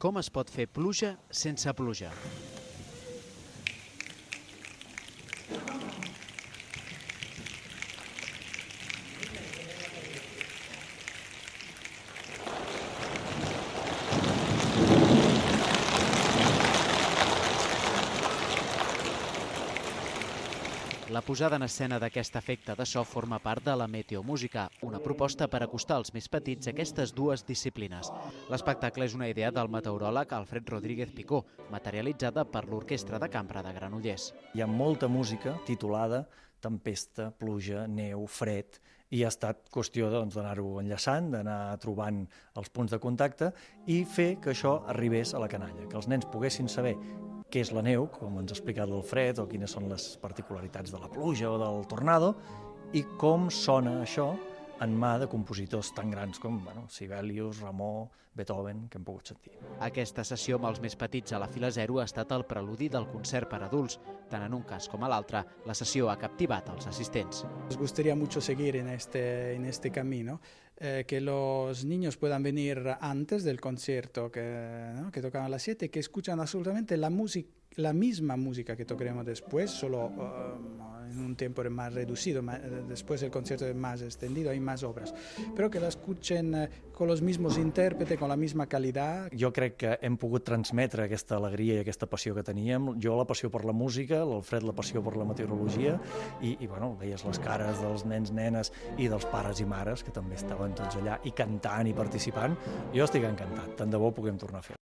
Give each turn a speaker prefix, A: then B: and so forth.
A: Com es pot fer pluja sense pluja? La posada en escena d'aquest efecte de so forma part de la meteomúsica, una proposta per acostar als més petits aquestes dues disciplines. L'espectacle és una idea del meteoròleg Alfred Rodríguez Picó, materialitzada per l'Orquestra de Cambra de Granollers.
B: Hi ha molta música titulada tempesta, pluja, neu, fred, i ha estat qüestió d'anar-ho enllaçant, d'anar trobant els punts de contacte i fer que això arribés a la canalla, que els nens poguessin saber què és la neu, com ens ha explicat l'Alfred, o quines són les particularitats de la pluja o del tornado, i com sona això en mà de compositors tan grans com Sibelius, Rameau, Beethoven, que hem pogut sentir.
A: Aquesta sessió amb els més petits a la fila 0 ha estat el preludi del concert per adults. Tant en un cas com a l'altre, la sessió ha captivat els assistents.
C: Nos gustaría mucho seguir en este camino, que los niños puedan venir antes del concierto que tocan a las 7, que escuchan absolutamente la misma música que tocaremos después, solo en un tiempo más reducido, después el concierto es más extendido, hay más obras, pero que la escuchen con los mismos intérpretes, con la misma calidad.
B: Jo crec que hem pogut transmetre aquesta alegria i aquesta passió que teníem, jo la passió per la música, l'Alfred la passió per la meteorologia, i veies les cares dels nens, nenes i dels pares i mares, que també estaven tots allà i cantant i participant. Jo estic encantat, tant de bo puguem tornar a fer.